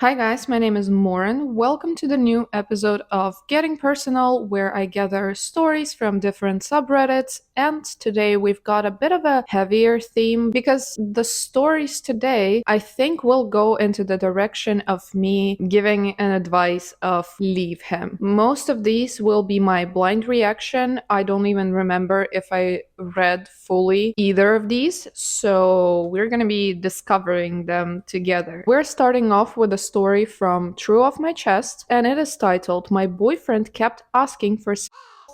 Hi guys, my name is Morin. Welcome to the new episode of Getting Personal, where I gather stories from different subreddits. And today we've got a bit of a heavier theme because the stories today I think will go into the direction of me giving an advice of leave him. Most of these will be my blind reaction. I don't even remember if I read fully either of these, so we're gonna be discovering them together. We're starting off with a story from True Off My Chest, and it is titled My Boyfriend Kept Asking for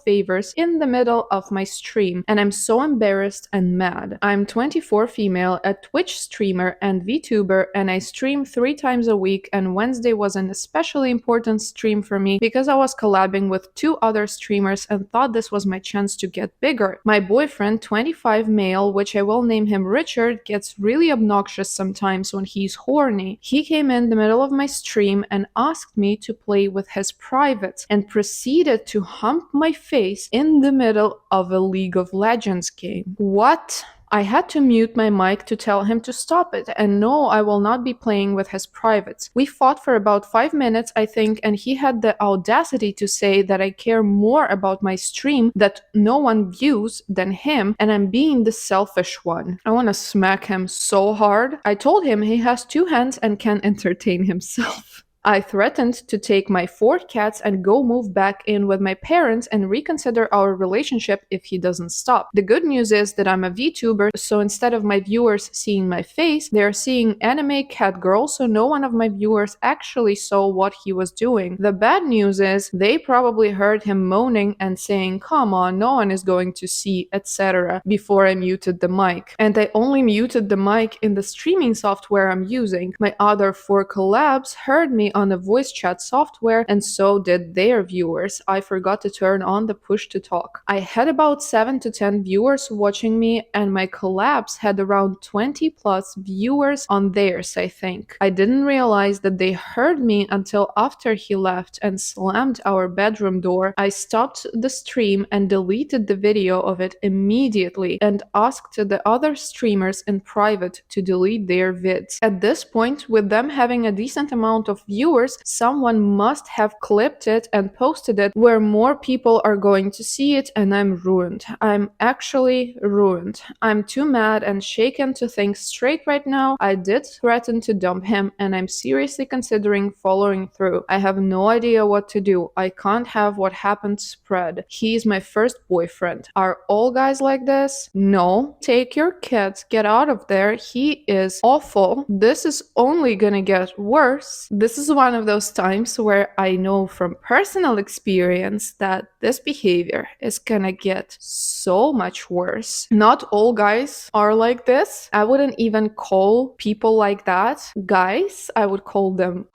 Favors in the middle of my stream, and I'm so embarrassed and mad. I'm 24 female, a Twitch streamer and VTuber, and I stream 3 times a week, and Wednesday was an especially important stream for me because I was collabing with 2 other streamers and thought this was my chance to get bigger. My boyfriend, 25 male, which I will name him Richard, gets really obnoxious sometimes when he's horny. He came in the middle of my stream and asked me to play with his privates and proceeded to hump my face in the middle of a League of Legends game. What? I had to mute my mic to tell him to stop it, and no, I will not be playing with his privates. We fought for about 5 minutes, I think, and he had the audacity to say that I care more about my stream that no one views than him, and I'm being the selfish one. I want to smack him so hard. I told him he has 2 hands and can entertain himself. I threatened to take my 4 cats and go move back in with my parents and reconsider our relationship if he doesn't stop. The good news is that I'm a VTuber, so instead of my viewers seeing my face, they're seeing anime cat girl, so no one of my viewers actually saw what he was doing. The bad news is they probably heard him moaning and saying, "Come on, no one is going to see," etc. before I muted the mic. And I only muted the mic in the streaming software I'm using. My other 4 collabs heard me on the voice chat software, and so did their viewers. I forgot to turn on the push to talk. I had about 7 to 10 viewers watching me, and my collabs had around 20 plus viewers on theirs, I think. I didn't realize that they heard me until after he left and slammed our bedroom door. I stopped the stream and deleted the video of it immediately and asked the other streamers in private to delete their vids. At this point, with them having a decent amount of viewers, someone must have clipped it and posted it where more people are going to see it, and I'm ruined. I'm actually ruined. I'm too mad and shaken to think straight right now. I did threaten to dump him, and I'm seriously considering following through. I have no idea what to do. I can't have what happened spread. He's my first boyfriend. Are all guys like this? No. Take your kids, get out of there. He is awful. This is only gonna get worse. This is one of those times where I know from personal experience that this behavior is gonna get so much worse. Not all guys are like this. I wouldn't even call people like that guys. I would call them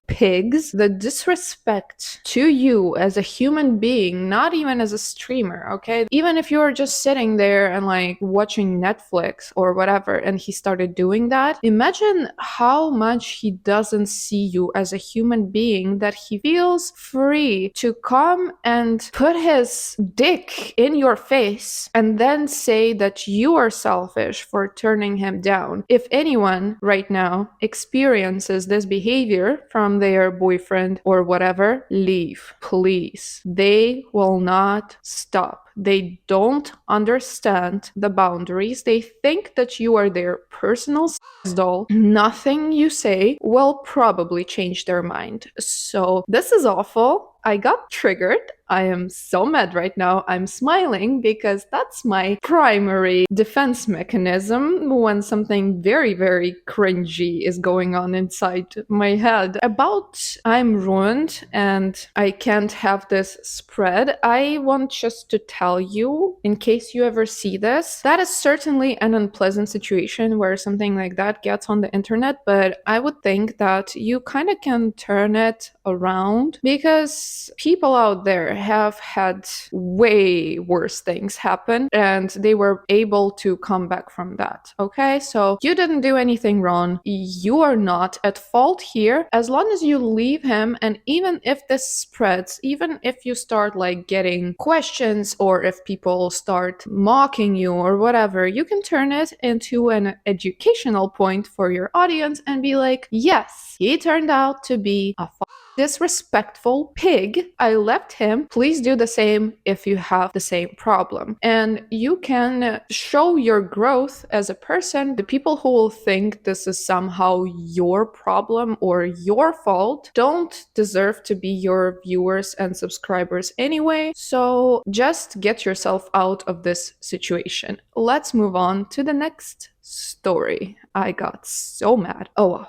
pigs. The disrespect to you as a human being, not even as a streamer, okay? Even if you were just sitting there and like watching Netflix or whatever and he started doing that, imagine how much he doesn't see you as a human being, that he feels free to come and put his dick in your face and then say that you are selfish for turning him down. If anyone right now experiences this behavior from their boyfriend or whatever, leave, please. They will not stop. They don't understand the boundaries. They think that you are their personal sex doll. Nothing you say will probably change their mind. So this is awful. I got triggered. I am so mad right now. I'm smiling because that's my primary defense mechanism when something very, very cringy is going on inside my head. About I'm ruined and I can't have this spread, I want just to tell you, in case you ever see this, that is certainly an unpleasant situation where something like that gets on the internet, but I would think that you kind of can turn it around because people out there have had way worse things happen and they were able to come back from that. Okay, so you didn't do anything wrong. You are not at fault here as long as you leave him. And even if this spreads, even if you start like getting questions or if people start mocking you or whatever, you can turn it into an educational point for your audience and be like, yes, he turned out to be a disrespectful pig. I left him. Please do the same if you have the same problem. And you can show your growth as a person. The people who will think this is somehow your problem or your fault don't deserve to be your viewers and subscribers anyway. So just get yourself out of this situation. Let's move on to the next story. I got so mad. Oh,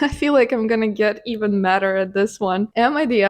I feel like I'm gonna get even madder at this one. Am I the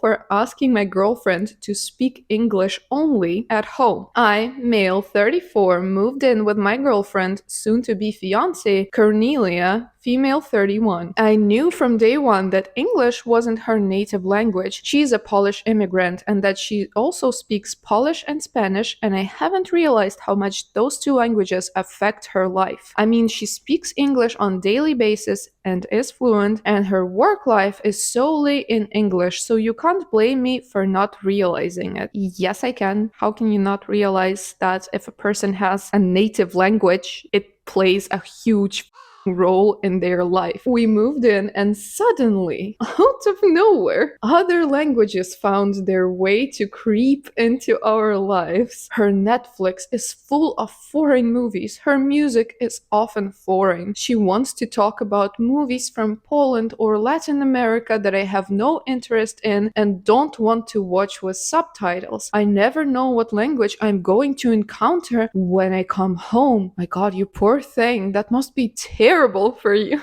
for asking my girlfriend to speak English only at home? I, male 34, moved in with my girlfriend, soon to be fiancé, Cornelia, female 31. I knew from day one that English wasn't her native language. She's a Polish immigrant and that she also speaks Polish and Spanish, and I haven't realized how much those two languages affect her life. I mean, she speaks English on daily basis and is fluent, and her work life is solely in English, so you can't blame me for not realizing it. Yes, I can. How can you not realize that if a person has a native language, it plays a huge role in their life? We moved in and suddenly, out of nowhere, other languages found their way to creep into our lives. Her Netflix is full of foreign movies. Her music is often foreign. She wants to talk about movies from Poland or Latin America that I have no interest in and don't want to watch with subtitles. I never know what language I'm going to encounter when I come home. My God, you poor thing. That must be terrible for you.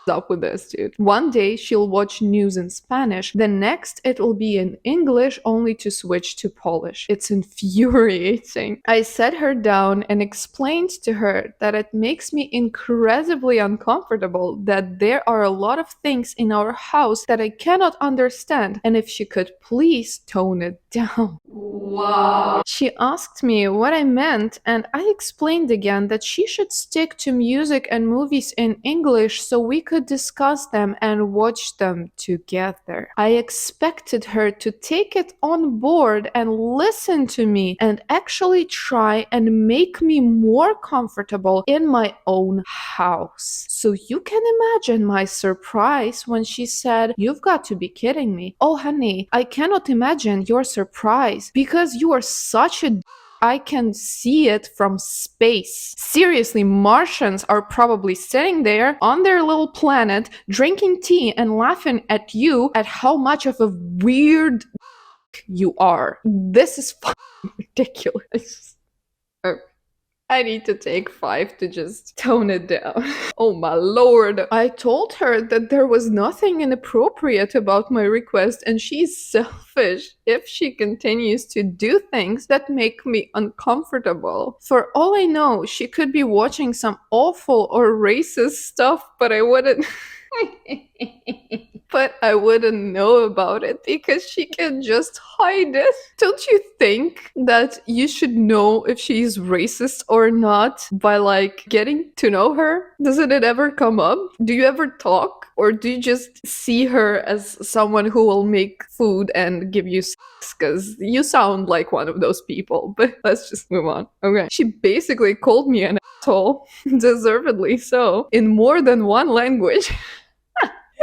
Up with this, dude. One day she'll watch news in Spanish, the next it'll be in English only to switch to Polish. It's infuriating. I sat her down and explained to her that it makes me incredibly uncomfortable that there are a lot of things in our house that I cannot understand, and if she could please tone it down. Wow. She asked me what I meant, and I explained again that she should stick to music and movies in English so we could discuss them and watch them together. I expected her to take it on board and listen to me and actually try and make me more comfortable in my own house. So you can imagine my surprise when she said, "You've got to be kidding me." Oh, honey, I cannot imagine your surprise because you are such a I can see it from space. Seriously, Martians are probably sitting there on their little planet, drinking tea and laughing at you at how much of a weird you are. This is ridiculous. I need to take 5 to just tone it down. Oh my lord. I told her that there was nothing inappropriate about my request and she's selfish if she continues to do things that make me uncomfortable. For all I know, she could be watching some awful or racist stuff, but I wouldn't... But I wouldn't know about it because she can just hide it. Don't you think that you should know if she's racist or not by like getting to know her? Doesn't it ever come up? Do you ever talk? Or do you just see her as someone who will make food and give you sex? Because you sound like one of those people. But let's just move on. Okay. She basically called me an asshole, deservedly so, in more than one language.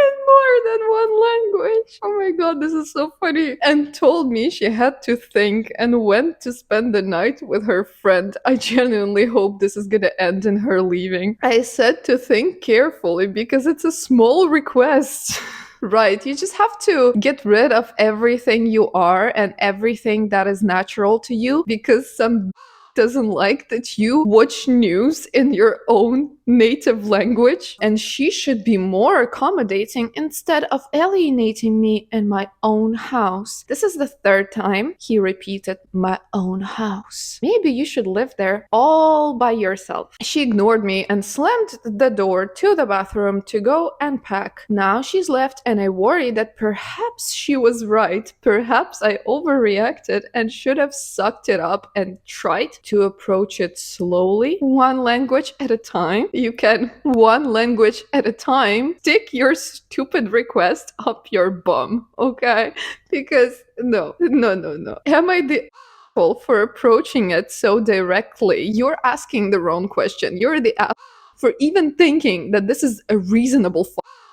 In more than one language. Oh my god, this is so funny. And told me she had to think and went to spend the night with her friend. I genuinely hope this is gonna end in her leaving. I said to think carefully because it's a small request. Right, you just have to get rid of everything you are and everything that is natural to you because some doesn't like that you watch news in your own native language, and she should be more accommodating instead of alienating me in my own house. This is the third time he repeated, my own house. Maybe you should live there all by yourself. She ignored me and slammed the door to the bathroom to go and pack. Now she's left, and I worry that perhaps she was right. Perhaps I overreacted and should have sucked it up and tried to approach it slowly, one language at a time. You can one language at a time. Stick your stupid request up your bum, okay? Because no. Am I the for approaching it so directly? You're asking the wrong question. You're the ass for even thinking that this is a reasonable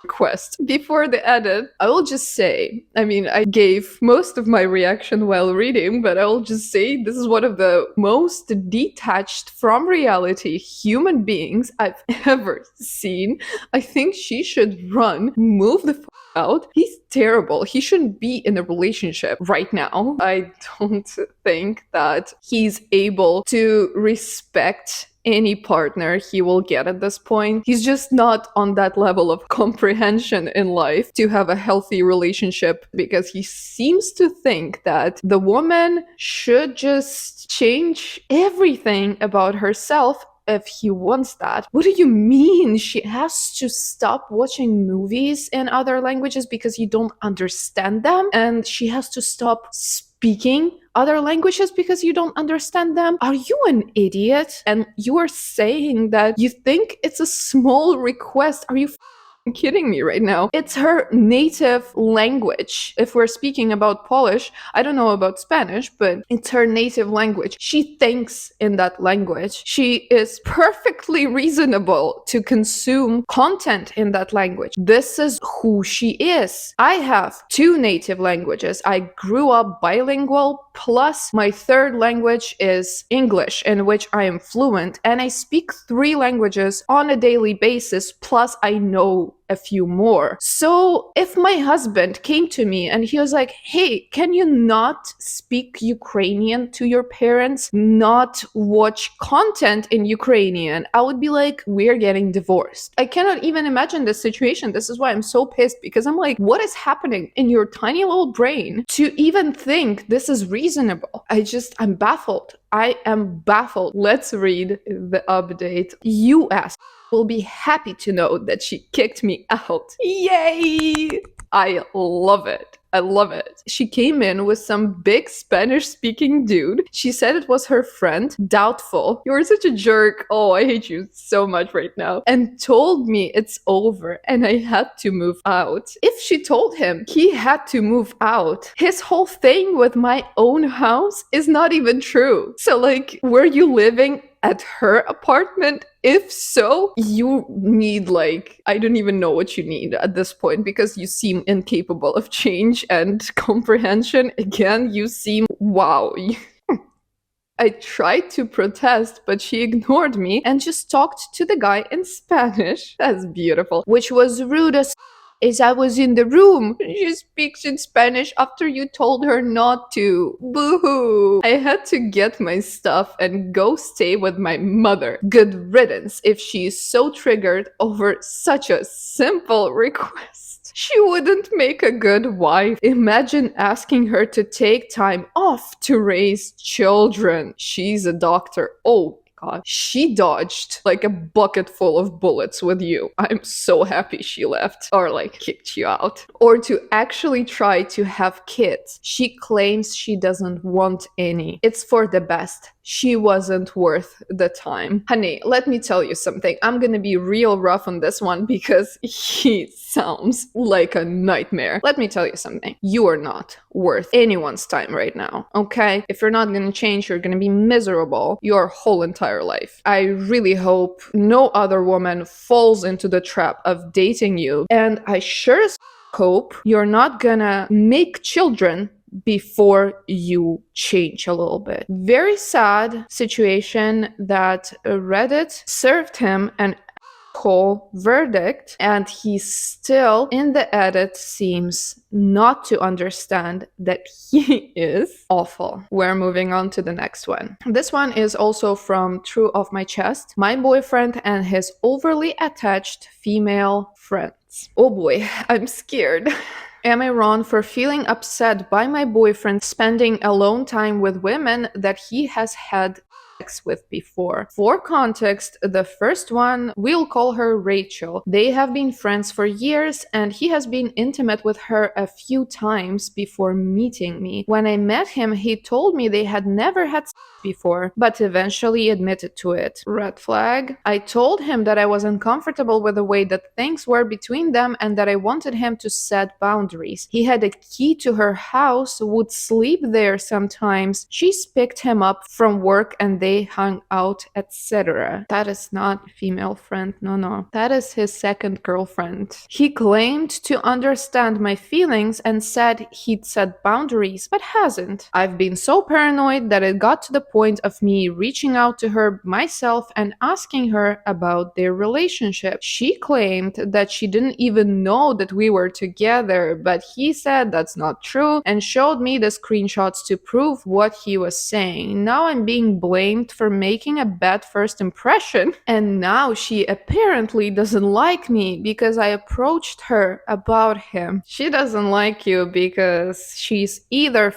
request. Before the edit, I will just say, I mean, I gave most of my reaction while reading, but I will just say this is one of the most detached from reality human beings I've ever seen. I think she should run, move the out. He's terrible. He shouldn't be in a relationship right now. I don't think that he's able to respect any partner he will get at this point. He's just not on that level of comprehension in life to have a healthy relationship, because he seems to think that the woman should just change everything about herself if he wants that. What do you mean she has to stop watching movies in other languages because you don't understand them? And she has to stop speaking other languages because you don't understand them? Are you an idiot? And you are saying that you think it's a small request? Are you kidding me right now? It's her native language. If we're speaking about Polish, I don't know about Spanish, but it's her native language. She thinks in that language. She is perfectly reasonable to consume content in that language. This is who she is. I have 2 native languages. I grew up bilingual, plus my third language is English, in which I am fluent, and I speak 3 languages on a daily basis, plus I know a few more. So if my husband came to me and he was like, hey, can you not speak Ukrainian to your parents, not watch content in Ukrainian? I would be like, we're getting divorced. I cannot even imagine this situation. This is why I'm so pissed, because I'm like, what is happening in your tiny little brain to even think this is reasonable? I'm baffled. I am baffled. Let's read the update. US will be happy to know that she kicked me out. Yay! I love it. I love it. She came in with some big Spanish-speaking dude. She said it was her friend. Doubtful. You're such a jerk. Oh, I hate you so much right now. And told me it's over and I had to move out. If she told him he had to move out, his whole thing with my own house is not even true. So, like, were you living at her apartment? If so, you need, like, I don't even know what you need at this point, because you seem incapable of change and comprehension. Again, you seem, wow. I tried to protest, but she ignored me and just talked to the guy in Spanish. That's beautiful. Which was rude as I was in the room. She speaks in Spanish after you told her not to. Boo-hoo. I had to get my stuff and go stay with my mother. Good riddance if she is so triggered over such a simple request. She wouldn't make a good wife. Imagine asking her to take time off to raise children. She's a doctor. Oh, God. She dodged like a bucket full of bullets with you. I'm so happy she left, or like kicked you out. Or to actually try to have kids. She claims she doesn't want any. It's for the best. She wasn't worth the time. Honey, let me tell you something. I'm gonna be real rough on this one because he sounds like a nightmare. Let me tell you something. You are not worth anyone's time right now, okay? If you're not gonna change, you're gonna be miserable your whole entire life. I really hope no other woman falls into the trap of dating you, and I sure as hope you're not gonna make children before you change a little bit. Very sad situation that Reddit served him an whole verdict, and he still in the edit seems not to understand that he is awful. We're moving on to the next one. This one is also from True of My Chest. My boyfriend and his overly attached female friends. Oh boy, I'm scared. Am I wrong for feeling upset by my boyfriend spending alone time with women that he has had sex with before? For context, the first one, we'll call her Rachel. They have been friends for years and he has been intimate with her a few times before meeting me. When I met him, he told me they had never had sex before, but eventually admitted to it. Red flag. I told him that I was uncomfortable with the way that things were between them and that I wanted him to set boundaries. He had a key to her house, would sleep there sometimes. She's picked him up from work and they hung out, etc. That is not a female friend, no. That is his second girlfriend. He claimed to understand my feelings and said he'd set boundaries, but hasn't. I've been so paranoid that it got to the point of me reaching out to her myself and asking her about their relationship. She claimed that she didn't even know that we were together, but he said that's not true and showed me the screenshots to prove what he was saying. Now I'm being blamed for making a bad first impression, and now she apparently doesn't like me because I approached her about him. She doesn't like you because she's either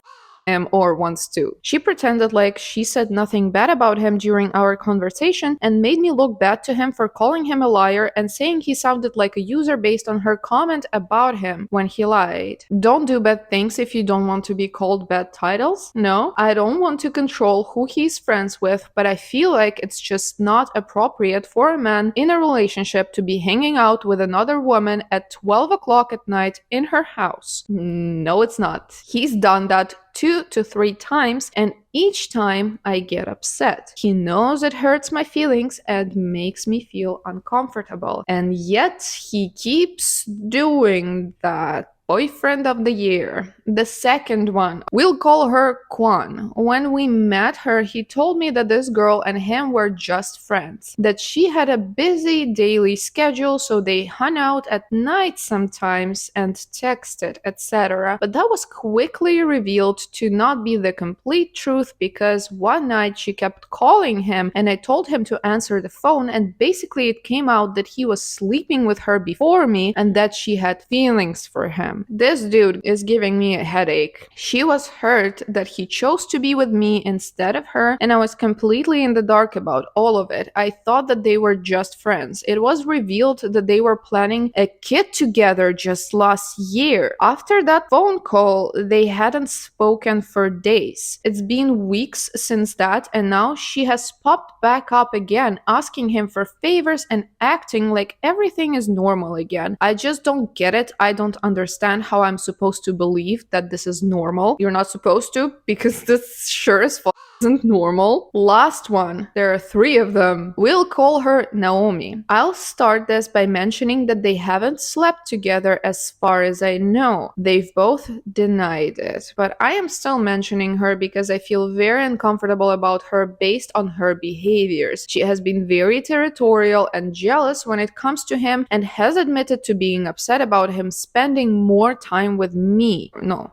him or wants to. She pretended like she said nothing bad about him during our conversation and made me look bad to him for calling him a liar and saying he sounded like a user based on her comment about him when he lied. Don't do bad things if you don't want to be called bad titles. No, I don't want to control who he's friends with, but I feel like it's just not appropriate for a man in a relationship to be hanging out with another woman at 12 o'clock at night in her house. No, it's not. He's done that 2 to 3 times, and each time I get upset. He knows it hurts my feelings and makes me feel uncomfortable, and yet he keeps doing that. Boyfriend of the year. The second one. We'll call her Kwan. When we met her, he told me that this girl and him were just friends. That she had a busy daily schedule, so they hung out at night sometimes and texted, etc. But that was quickly revealed to not be the complete truth because one night she kept calling him and I told him to answer the phone, and basically it came out that he was sleeping with her before me and that she had feelings for him. This dude is giving me a headache. She was hurt that he chose to be with me instead of her, and I was completely in the dark about all of it. I thought that they were just friends. It was revealed that they were planning a kid together just last year. After that phone call, they hadn't spoken for days. It's been weeks since that, and now she has popped back up again, asking him for favors and acting like everything is normal again. I just don't get it. I don't understand how I'm supposed to believe that this is normal. You're not supposed to, because this sure as fuck isn't normal. Last one. There are 3 of them. We'll call her Naomi. I'll start this by mentioning that they haven't slept together as far as I know. They've both denied it, but I am still mentioning her because I feel very uncomfortable about her based on her behaviors. She has been very territorial and jealous when it comes to him and has admitted to being upset about him spending more time with me. No.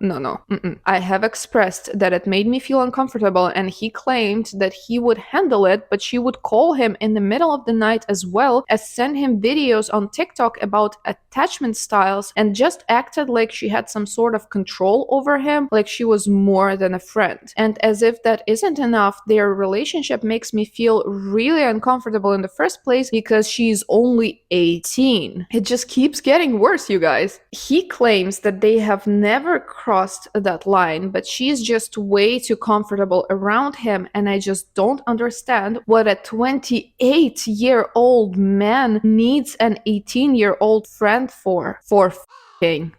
I have expressed that it made me feel uncomfortable, and he claimed that he would handle it, but she would call him in the middle of the night as well as send him videos on TikTok about attachment styles and just acted like she had some sort of control over him, like she was more than a friend. And as if that isn't enough, their relationship makes me feel really uncomfortable in the first place because she's only 18. It just keeps getting worse, you guys. He claims that they have never crossed that line, but she's just way too comfortable around him, and I just don't understand what a 28-year-old man needs an 18-year-old friend for.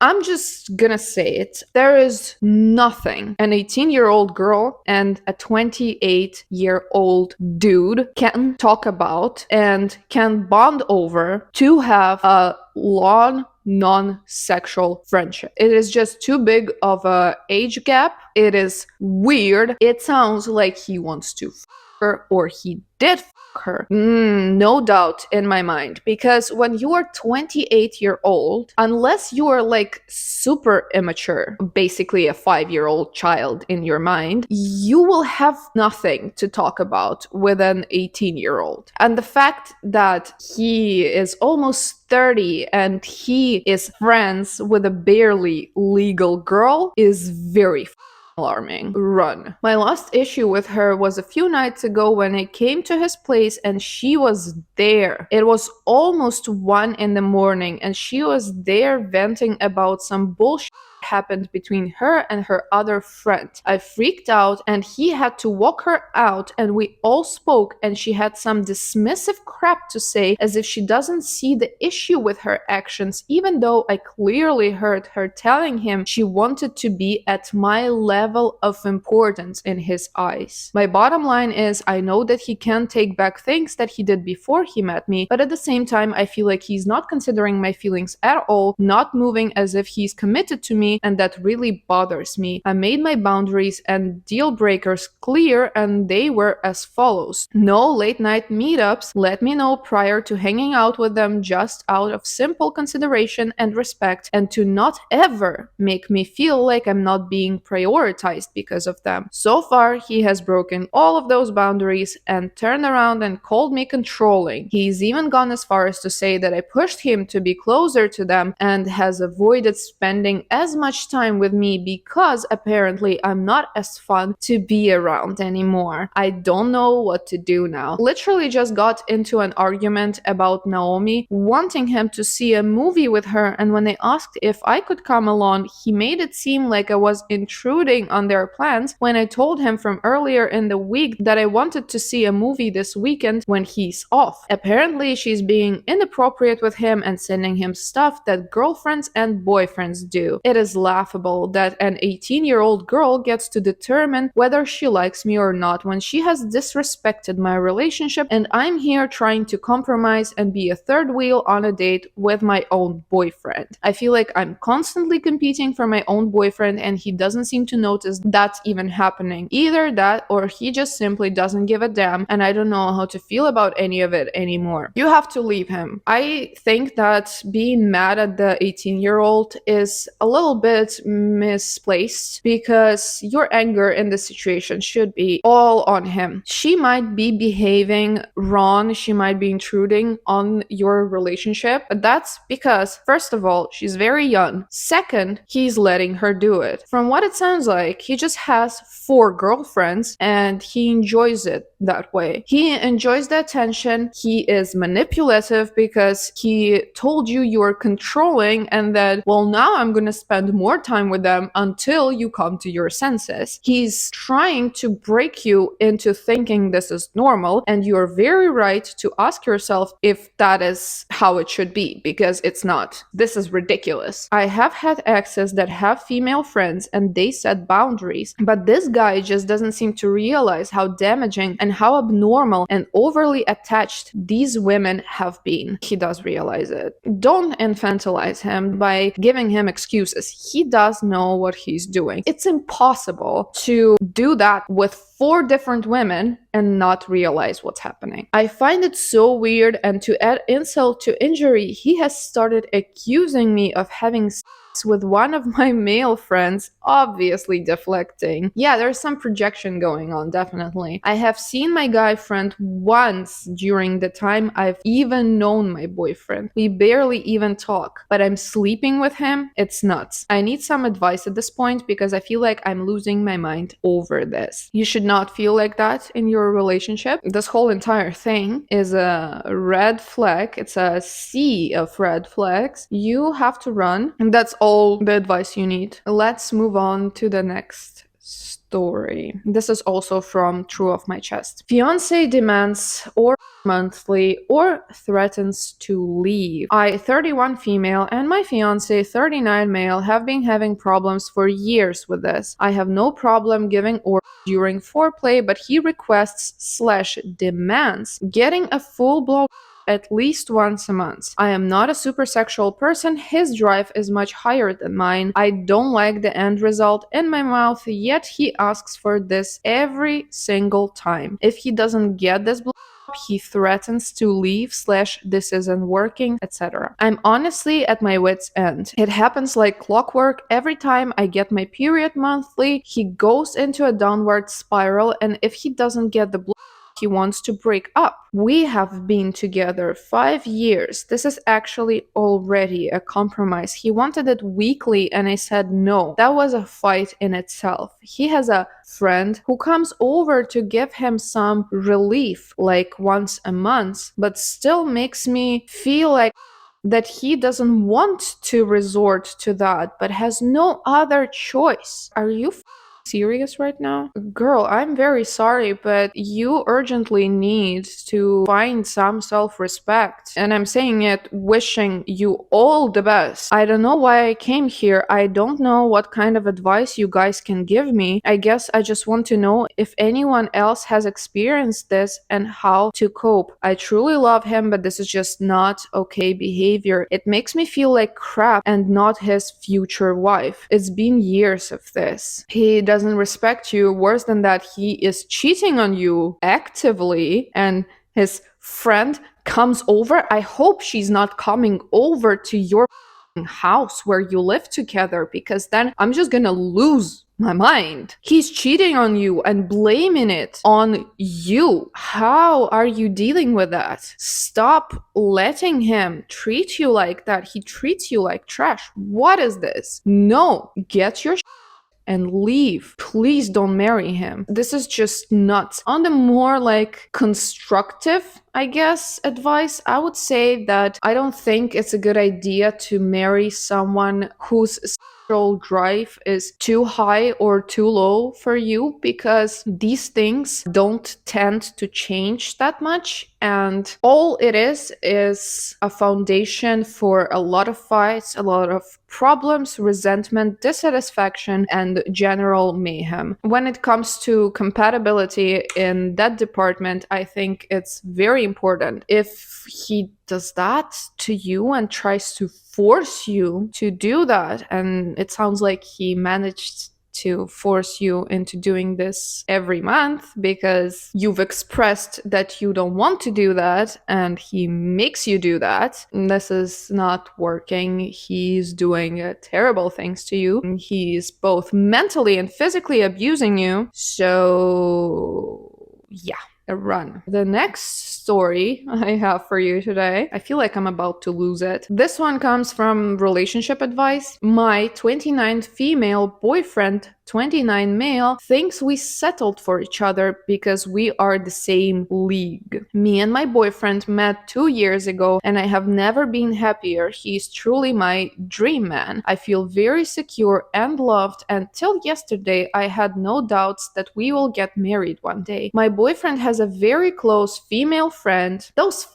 I'm just gonna say it. There is nothing an 18-year-old girl and a 28-year-old dude can talk about and can bond over to have a long non-sexual friendship. It is just too big of a age gap. It is weird. It sounds like he wants to her or he did her. No doubt in my mind, because when you are 28-year-old, unless you are like super immature, basically a 5-year-old child in your mind, you will have nothing to talk about with an 18-year-old. And the fact that he is almost 30 and he is friends with a barely legal girl is very alarming. Run. My last issue with her was a few nights ago when I came to his place and she was there. It was almost 1 in the morning and she was there venting about some bullshit happened between her and her other friend. I freaked out and he had to walk her out and we all spoke and she had some dismissive crap to say as if she doesn't see the issue with her actions, even though I clearly heard her telling him she wanted to be at my level of importance in his eyes. My bottom line is I know that he can't take back things that he did before he met me, but at the same time I feel like he's not considering my feelings at all, not moving as if he's committed to me, and that really bothers me. I made my boundaries and deal breakers clear and they were as follows. No late night meetups, let me know prior to hanging out with them just out of simple consideration and respect, and to not ever make me feel like I'm not being prioritized because of them. So far, he has broken all of those boundaries and turned around and called me controlling. He's even gone as far as to say that I pushed him to be closer to them and has avoided spending as much time with me because apparently I'm not as fun to be around anymore. I don't know what to do now. Literally just got into an argument about Naomi wanting him to see a movie with her, and when I asked if I could come along, he made it seem like I was intruding on their plans when I told him from earlier in the week that I wanted to see a movie this weekend when he's off. Apparently she's being inappropriate with him and sending him stuff that girlfriends and boyfriends do. It is laughable that an 18-year-old girl gets to determine whether she likes me or not when she has disrespected my relationship, and I'm here trying to compromise and be a third wheel on a date with my own boyfriend. I feel like I'm constantly competing for my own boyfriend and he doesn't seem to notice that's even happening. Either that or he just simply doesn't give a damn, and I don't know how to feel about any of it anymore. You have to leave him. I think that being mad at the 18-year-old is a little bit misplaced because your anger in this situation should be all on him. She might be behaving wrong, she might be intruding on your relationship, but that's because, first of all, she's very young. Second, he's letting her do it. From what it sounds like, he just has 4 girlfriends and he enjoys it that way. He enjoys the attention. He is manipulative because he told you you're controlling and that, well, now I'm gonna spend more time with them until you come to your senses. He's trying to break you into thinking this is normal, and you're very right to ask yourself if that is how it should be, because it's not. This is ridiculous. I have had exes that have female friends and they set boundaries, but this guy just doesn't seem to realize how damaging and how abnormal and overly attached these women have been. He does realize it. Don't infantilize him by giving him excuses. He does know what he's doing. It's impossible to do that with 4 different women and not realize what's happening. I find it so weird, and to add insult to injury, he has started accusing me of having sex with one of my male friends, obviously deflecting. Yeah, there's some projection going on, definitely. I have seen my guy friend once during the time I've even known my boyfriend. We barely even talk, but I'm sleeping with him. It's nuts. I need some advice at this point because I feel like I'm losing my mind over this. You should not feel like that in your relationship. This whole entire thing is a red flag. It's a sea of red flags. You have to run, and that's all the advice you need. Let's move on to the next story. This is also from True Off My Chest. Fiancé demands or monthly or threatens to leave. I, 31 female, and my fiance, 39 male, have been having problems for years with this. I have no problem giving or during foreplay, but he requests/demands getting a full blow at least once a month. I am not a super sexual person. His drive is much higher than mine. I don't like the end result in my mouth, yet he asks for this every single time. If he doesn't get this he threatens to leave / this isn't working, etc. I'm honestly at my wit's end. It happens like clockwork. Every time I get my period monthly, he goes into a downward spiral, and if he doesn't get the he wants to break up. We have been together 5 years. This is actually already a compromise. He wanted it weekly and I said no. That was a fight in itself. He has a friend who comes over to give him some relief like once a month, but still makes me feel like that he doesn't want to resort to that but has no other choice. Are you serious right now? Girl, I'm very sorry, but you urgently need to find some self-respect. And I'm saying it wishing you all the best. I don't know why I came here. I don't know what kind of advice you guys can give me. I guess I just want to know if anyone else has experienced this and how to cope. I truly love him, but this is just not okay behavior. It makes me feel like crap and not his future wife. It's been years of this. He doesn't respect you. Worse than that, he is cheating on you actively, and his friend comes over. I hope she's not coming over to your house where you live together, because then I'm just gonna lose my mind. He's cheating on you and blaming it on you. How are you dealing with that? Stop letting him treat you like that. He treats you like trash. What is this? No, get your and leave. Please don't marry him. This is just nuts. On the more like constructive, I guess, advice, I would say that I don't think it's a good idea to marry someone whose sexual drive is too high or too low for you, because these things don't tend to change that much, and all it is a foundation for a lot of fights, a lot of problems, resentment, dissatisfaction, and general mayhem. When it comes to compatibility in that department, I think it's very important. If he does that to you and tries to force you to do that, and it sounds like he managed to force you into doing this every month because you've expressed that you don't want to do that and he makes you do that. This is not working. He's doing terrible things to you. He's both mentally and physically abusing you. So, yeah. Run. The next story I have for you today, I feel like I'm about to lose it. This one comes from relationship advice. My 29 female boyfriend, 29 male, thinks we settled for each other because we are the same league. Me and my boyfriend met 2 years ago and I have never been happier. He's truly my dream man. I feel very secure and loved, and till yesterday I had no doubts that we will get married one day. My boyfriend has a very close female friend. Those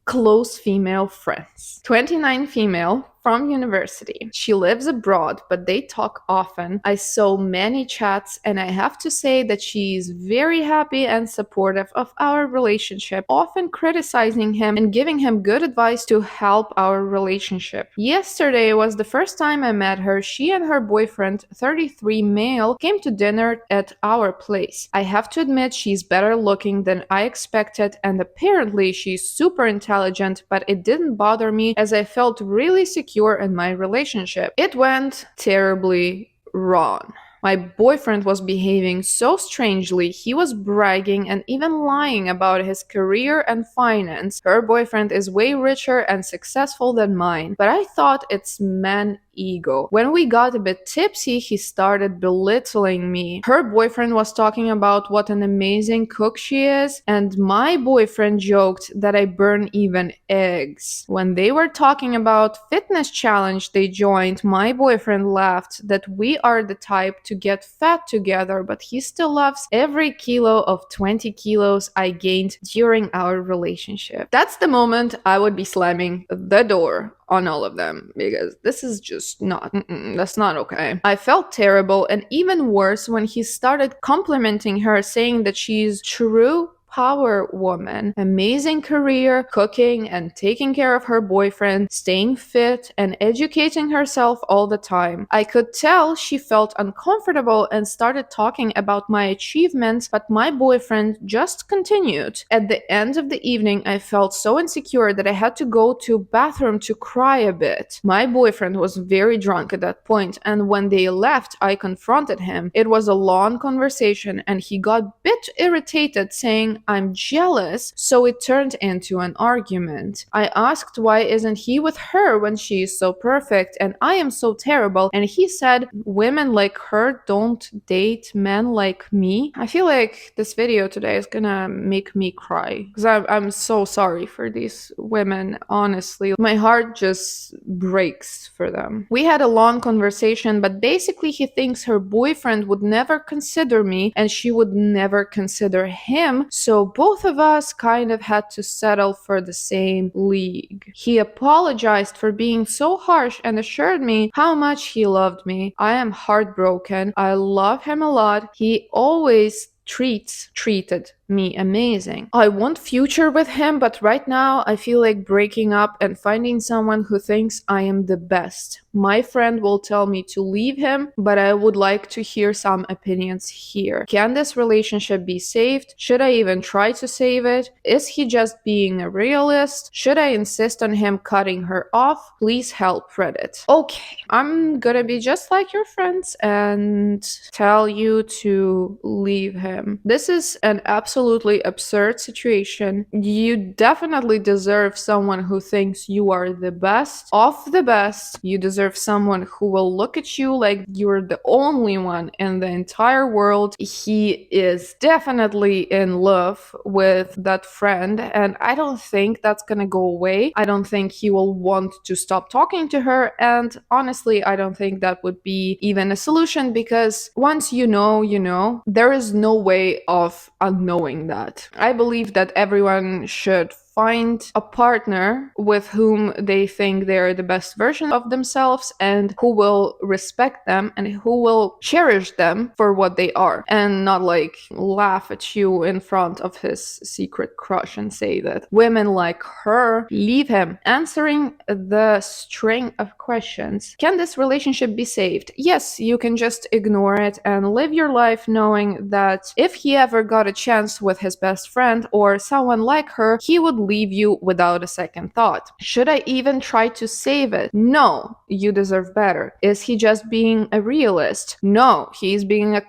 close female friends. 29 female from university. She lives abroad, but they talk often. I saw many chats, and I have to say that she is very happy and supportive of our relationship, often criticizing him and giving him good advice to help our relationship. Yesterday was the first time I met her. She and her boyfriend, 33 male, came to dinner at our place. I have to admit she's better looking than I expected, and apparently she's super intelligent, but it didn't bother me as I felt really secure in my relationship. It went terribly wrong. My boyfriend was behaving so strangely. He was bragging and even lying about his career and finance. Her boyfriend is way richer and successful than mine, but I thought it's man ego. When we got a bit tipsy, he started belittling me. Her boyfriend was talking about what an amazing cook she is, and my boyfriend joked that I burn even eggs. When they were talking about fitness challenge they joined, my boyfriend laughed that we are the type to get fat together, but he still loves every kilo of 20 kilos I gained during our relationship. That's the moment I would be slamming the door on all of them, because this is just that's not okay. I felt terrible, and even worse when he started complimenting her, saying that she's true power woman. Amazing career, cooking and taking care of her boyfriend, staying fit and educating herself all the time. I could tell she felt uncomfortable and started talking about my achievements, but my boyfriend just continued. At the end of the evening, I felt so insecure that I had to go to bathroom to cry a bit. My boyfriend was very drunk at that point, and when they left, I confronted him. It was a long conversation, and he got a bit irritated, saying, "I'm jealous," so it turned into an argument. I asked why isn't he with her when she is so perfect and I am so terrible, and he said, "Women like her don't date men like me." I feel like this video today is gonna make me cry because I'm so sorry for these women, honestly. My heart just breaks for them. We had a long conversation, but basically he thinks her boyfriend would never consider me and she would never consider him, so both of us kind of had to settle for the same league. He apologized for being so harsh and assured me how much he loved me. I am heartbroken. I love him a lot. He always treated me amazing. I want future with him, but right now I feel like breaking up and finding someone who thinks I am the best. My friend will tell me to leave him, but I would like to hear some opinions here. Can this relationship be saved? Should I even try to save it? Is he just being a realist? Should I insist on him cutting her off? Please help, Reddit. Okay, I'm gonna be just like your friends and tell you to leave him. This is an absolutely absurd situation. You definitely deserve someone who thinks you are the best of the best. You deserve someone who will look at you like you're the only one in the entire world. He is definitely in love with that friend, and I don't think that's gonna go away. I don't think he will want to stop talking to her, and honestly, I don't think that would be even a solution, because once you know, there is no way of unknowing that. I believe that everyone should find a partner with whom they think they're the best version of themselves and who will respect them and who will cherish them for what they are, and not like laugh at you in front of his secret crush and say that women like her leave him. Answering the string of questions. Can this relationship be saved? Yes, you can just ignore it and live your life knowing that if he ever got a chance with his best friend or someone like her, he would leave you without a second thought. Should I even try to save it? No, you deserve better. Is he just being a realist? No, he's being a...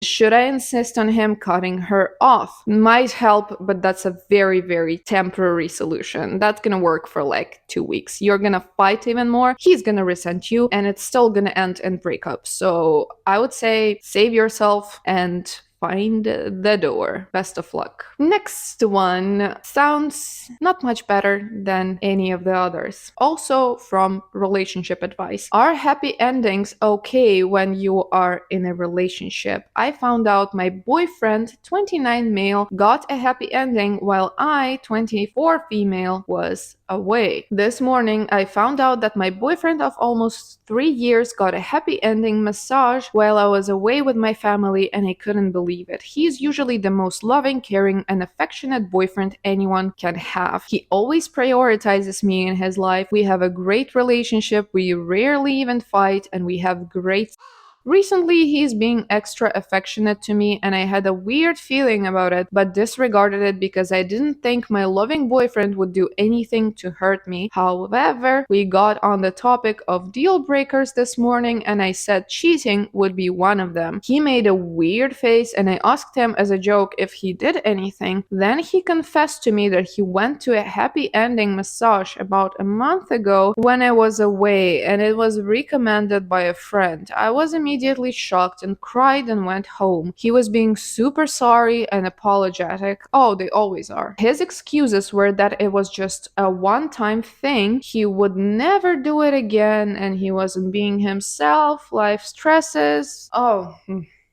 Should I insist on him cutting her off? Might help, but that's a very, very temporary solution. That's gonna work for like 2 weeks. You're gonna fight even more, he's gonna resent you, and it's still gonna end in breakup. So I would say save yourself and find the door. Best of luck. Next one sounds not much better than any of the others. Also from relationship advice. Are happy endings okay when you are in a relationship? I found out my boyfriend, 29 male, got a happy ending while I, 24 female, was away. This morning I found out that my boyfriend of almost 3 years got a happy ending massage while I was away with my family, and I couldn't believe it. He's usually the most loving, caring, and affectionate boyfriend anyone can have. He always prioritizes me in his life. We have a great relationship, we rarely even fight, and we have great... Recently, he's being extra affectionate to me, and I had a weird feeling about it, but disregarded it because I didn't think my loving boyfriend would do anything to hurt me. However, we got on the topic of deal breakers this morning, and I said cheating would be one of them. He made a weird face, and I asked him as a joke if he did anything. Then he confessed to me that he went to a happy ending massage about a month ago when I was away, and it was recommended by a friend. I was immediately shocked and cried and went home. He was being super sorry and apologetic. Oh, they always are. His excuses were that it was just a one-time thing, he would never do it again, and he wasn't being himself, life stresses. Oh,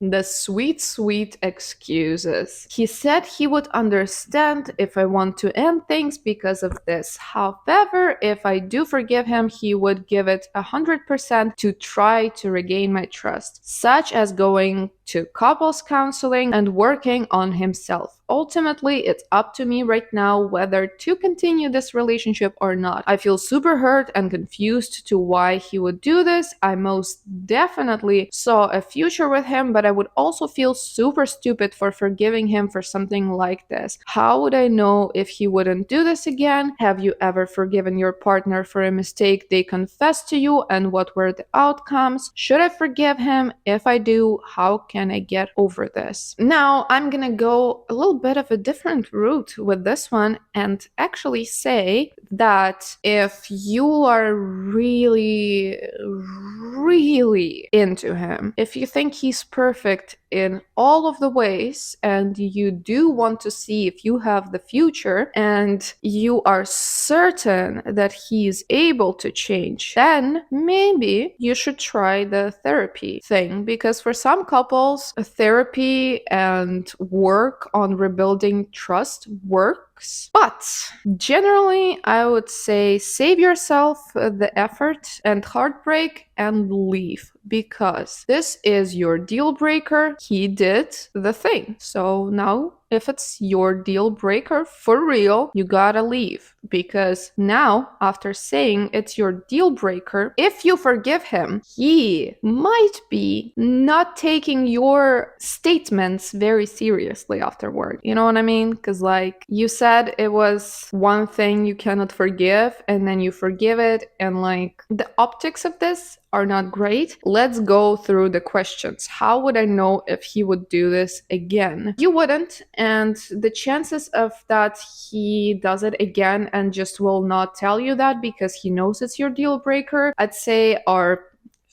the sweet, sweet excuses. He said he would understand if I want to end things because of this. However, if I do forgive him, he would give it 100% to try to regain my trust, such as going to couples counseling and working on himself. ultimately it's up to me right now whether to continue this relationship or not. I feel super hurt and confused to why he would do this. I most definitely saw a future with him, but I would also feel super stupid for forgiving him for something like this. How would I know if he wouldn't do this again? Have you ever forgiven your partner for a mistake they confessed to you, and what were the outcomes? Should I forgive him? If I do, how can I get over this? Now, I'm gonna go a little bit of a different route with this one and actually say that if you are really, really into him, if you think he's perfect in all of the ways and you do want to see if you have the future and you are certain that he's able to change, then maybe you should try the therapy thing, because for some couples, therapy and work on rebuilding trust works. But generally, I would say save yourself the effort and heartbreak and leave, because this is your deal breaker. He did the thing. So now, if it's your deal breaker for real, you gotta leave. Because now, after saying it's your deal breaker, if you forgive him, he might be not taking your statements very seriously afterward. You know what I mean? Because, like, you said it was one thing you cannot forgive, and then you forgive it, and like the optics of this are not great. Let's go through the questions. How would I know if he would do this again? You wouldn't, and the chances of that he does it again and just will not tell you that because he knows it's your deal breaker, I'd say are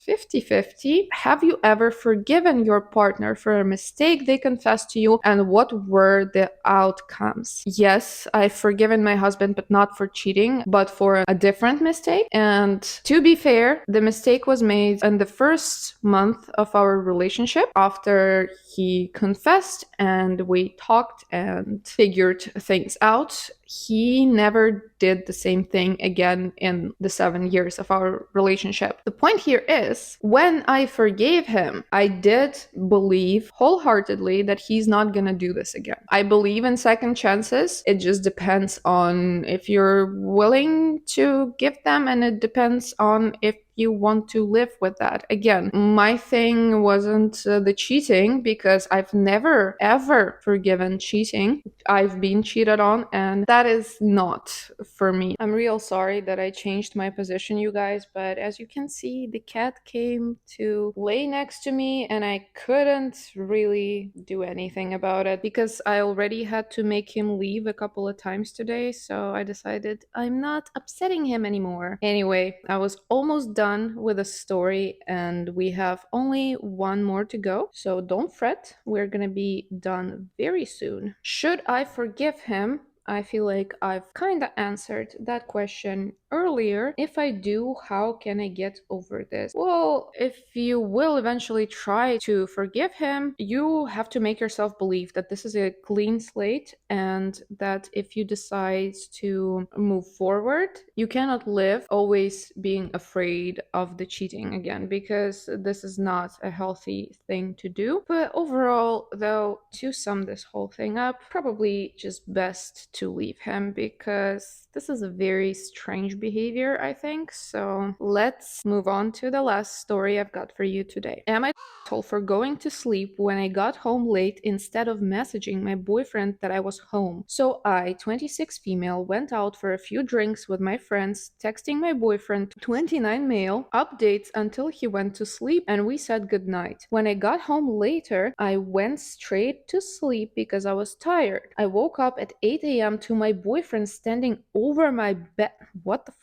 50-50. Have you ever forgiven your partner for a mistake they confessed to you, and what were the outcomes? Yes, I've forgiven my husband, but not for cheating, but for a different mistake. And to be fair, the mistake was made in the first month of our relationship after he confessed and we talked and figured things out. He never did the same thing again in the 7 years of our relationship. The point here is, when I forgave him, I did believe wholeheartedly that he's not gonna do this again. I believe in second chances. It just depends on if you're willing to give them, and it depends on if you want to live with that. Again, my thing wasn't the cheating, because I've never ever forgiven cheating. I've been cheated on, and that is not for me. I'm real sorry that I changed my position, you guys, but as you can see, the cat came to lay next to me and I couldn't really do anything about it because I already had to make him leave a couple of times today, so I decided I'm not upsetting him anymore. Anyway, I was almost done with the story and we have only one more to go, so don't fret, we're gonna be done very soon. Should I forgive him? I feel like I've kinda answered that question earlier. If I do, how can I get over this? Well, if you will eventually try to forgive him, you have to make yourself believe that this is a clean slate, and that if you decide to move forward, you cannot live always being afraid of the cheating again, because this is not a healthy thing to do. But overall, though, to sum this whole thing up, probably just best to leave him, because this is a very strange behavior, I think. So let's move on to the last story I've got for you today. Am I asshole for going to sleep when I got home late instead of messaging my boyfriend that I was home? So I, 26 female, went out for a few drinks with my friends, texting my boyfriend, 29 male, updates until he went to sleep, and we said goodnight. When I got home later, I went straight to sleep because I was tired. I woke up at 8 a.m. to my boyfriend standing over my bed. What the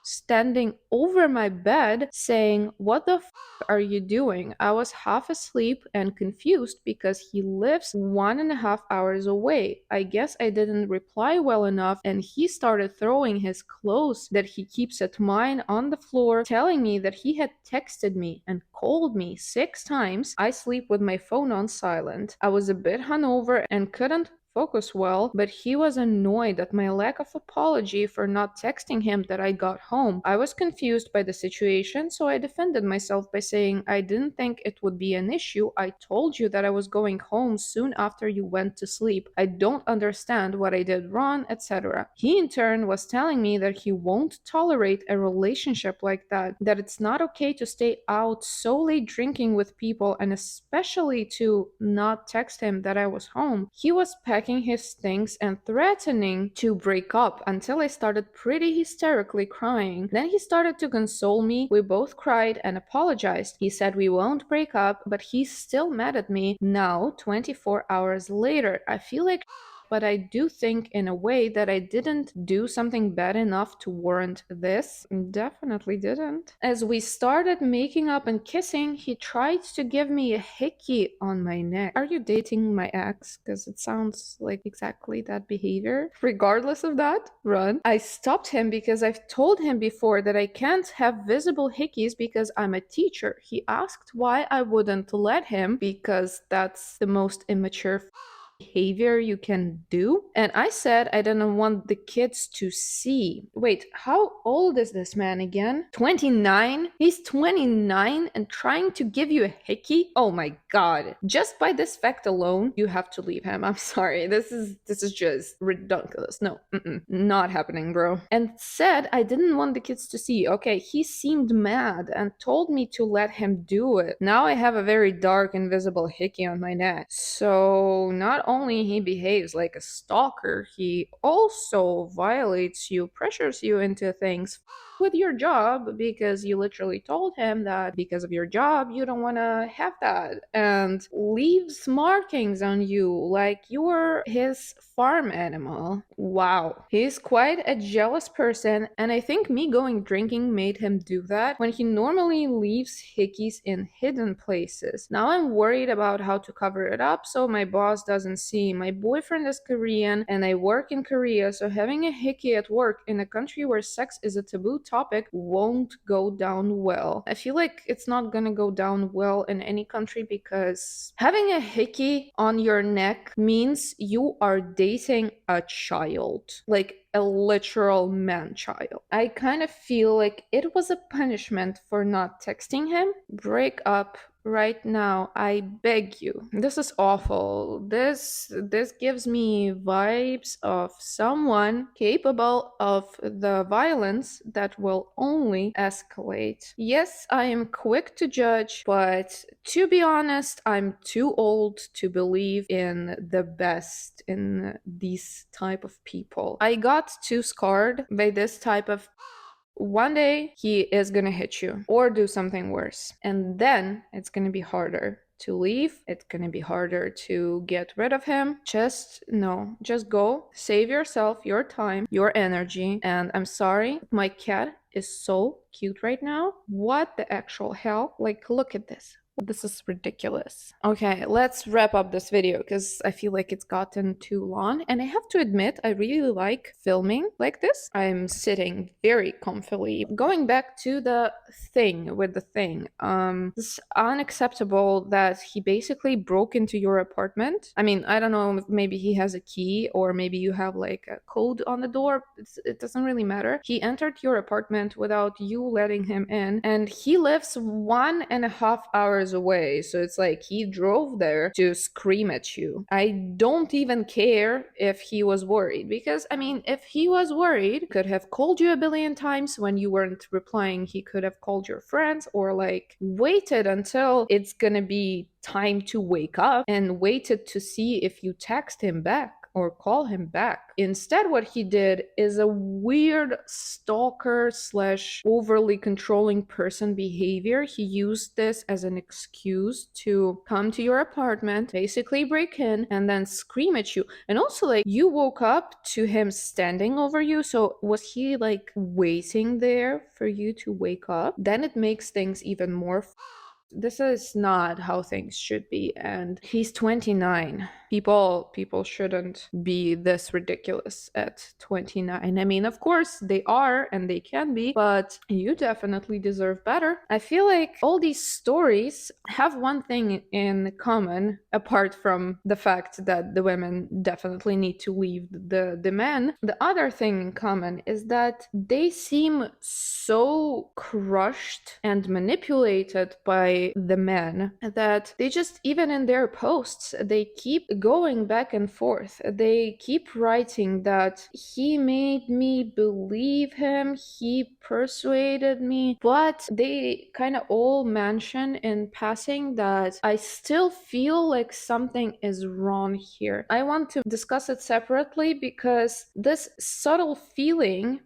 standing over my bed saying, "What the are you doing?" I was half asleep and confused because he lives 1.5 hours away. I guess I didn't reply well enough, and he started throwing his clothes that he keeps at mine on the floor, telling me that he had texted me and called me 6 times. I sleep with my phone on silent. I was a bit hungover and couldn't focus well, but he was annoyed at my lack of apology for not texting him that I got home. I was confused by the situation, so I defended myself by saying I didn't think it would be an issue. I told you that I was going home soon after you went to sleep. I don't understand what I did wrong, etc. He in turn was telling me that he won't tolerate a relationship like that it's not okay to stay out so late drinking with people, and especially to not text him that I was home. He was packing his things and threatening to break up until I started pretty hysterically crying. Then he started to console me. We both cried and apologized. He said we won't break up, but he's still mad at me now, 24 hours later. I feel like but I do think in a way that I didn't do something bad enough to warrant this. Definitely didn't. As we started making up and kissing, he tried to give me a hickey on my neck. Are you dating my ex? Because it sounds like exactly that behavior. Regardless of that, run. I stopped him because I've told him before that I can't have visible hickeys because I'm a teacher. He asked why I wouldn't let him because that's the most immature behavior you can do. And I said I didn't want the kids to see. Wait, how old is this man again? 29? He's 29 and trying to give you a hickey? Oh my god. Just by this fact alone, you have to leave him. I'm sorry. This is just ridiculous. No, not happening, bro. And said I didn't want the kids to see. Okay, he seemed mad and told me to let him do it. Now I have a very dark invisible hickey on my neck. So not only he behaves like a stalker, he also violates you, pressures you into things with your job because you literally told him that because of your job you don't want to have that, and leaves markings on you like you were his farm animal. Wow. He's quite a jealous person, and I think me going drinking made him do that when he normally leaves hickeys in hidden places. Now I'm worried about how to cover it up so my boss doesn't see. My boyfriend is Korean and I work in Korea, so having a hickey at work in a country where sex is a taboo topic won't go down well. I feel like it's not gonna go down well in any country because having a hickey on your neck means you are dating a child. Like a literal man child. I kind of feel like it was a punishment for not texting him. Break up right now, I beg you. This is awful. This gives me vibes of someone capable of the violence that will only escalate. Yes, I am quick to judge, but to be honest, I'm too old to believe in the best in these type of people. I got too scarred by this type of one day he is gonna hit you or do something worse, and then it's gonna be harder to leave. It's gonna be harder to get rid of him. Just no, just go, save yourself your time, your energy. And I'm sorry, my cat is so cute right now. What the actual hell? Like, look at this. This is ridiculous. Okay, let's wrap up this video because I feel like it's gotten too long. And I have to admit, I really like filming like this. I'm sitting very comfily. Going back to the thing with the thing, it's unacceptable that he basically broke into your apartment. I mean, I don't know, maybe he has a key or maybe you have like a code on the door. It doesn't really matter. He entered your apartment without you letting him in, and he lives 1.5 hours away, so it's like he drove there to scream at you. I don't even care if he was worried, because I mean, if he was worried, he could have called you a billion times when you weren't replying. He could have called your friends or like waited until it's gonna be time to wake up and waited to see if you text him back or call him back. Instead, what he did is a weird stalker slash overly controlling person behavior. He used this as an excuse to come to your apartment, basically break in, and then scream at you. And also, like, you woke up to him standing over you. So was he like waiting there for you to wake up? Then it makes things even more This is not how things should be, and he's 29. People shouldn't be this ridiculous at 29. I mean, of course they are and they can be, but you definitely deserve better. I feel like all these stories have one thing in common, apart from the fact that the women definitely need to leave the men. The other thing in common is that they seem so crushed and manipulated by the men that they just, even in their posts, they keep going back and forth. They keep writing that he made me believe him, he persuaded me, but they kind of all mention in passing that I still feel like something is wrong here. I want to discuss it separately because this subtle feeling,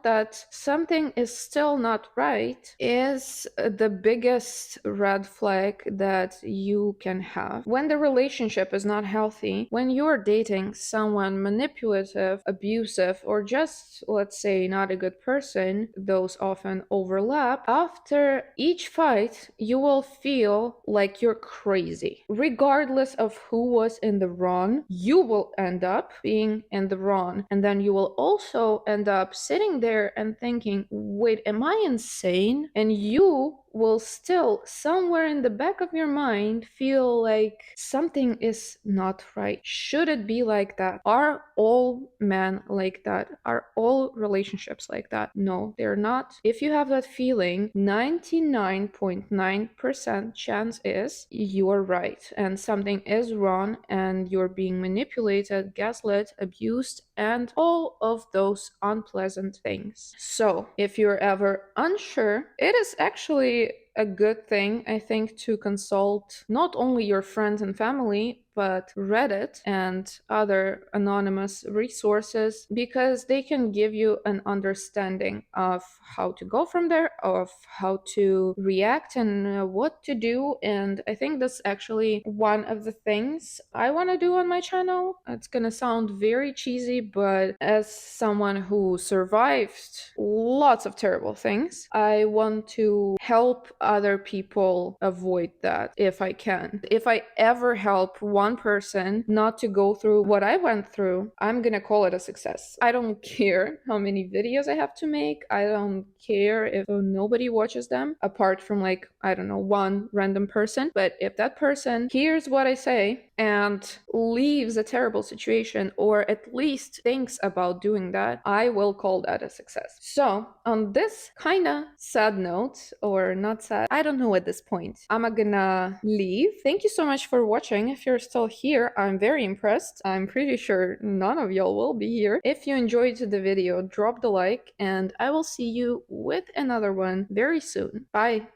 that something is still not right, is the biggest red flag that you can have. When the relationship is not healthy, when you're dating someone manipulative, abusive, or just, let's say, not a good person, those often overlap. After each fight, you will feel like you're crazy. Regardless of who was in the wrong, you will end up being in the wrong. And then you will also end up sitting there and thinking, wait, am I insane? And you will still, somewhere in the back of your mind, feel like something is not right. Should it be like that? Are all men like that? Are all relationships like that? No, they're not. If you have that feeling, 99.9% chance is you're right and something is wrong and you're being manipulated, gaslit, abused, and all of those unpleasant things. So, if you're ever unsure, it is actually a good thing, I think, to consult not only your friends and family, but Reddit and other anonymous resources, because they can give you an understanding of how to go from there, of how to react and what to do. And I think that's actually one of the things I want to do on my channel. It's gonna sound very cheesy, but as someone who survived lots of terrible things, I want to help other people avoid that if I can. If I ever help one person not to go through what I went through, I'm gonna call it a success. I don't care how many videos I have to make. I don't care if nobody watches them apart from, like, I don't know, one random person. But if that person hears what I say and leaves a terrible situation, or at least thinks about doing that, I will call that a success. So on this kind of sad note, or not sad, I don't know at this point, I'm gonna leave. Thank you so much for watching. If you're still here, I'm very impressed. I'm pretty sure none of y'all will be here. If you enjoyed the video, drop the like, and I will see you with another one very soon. Bye.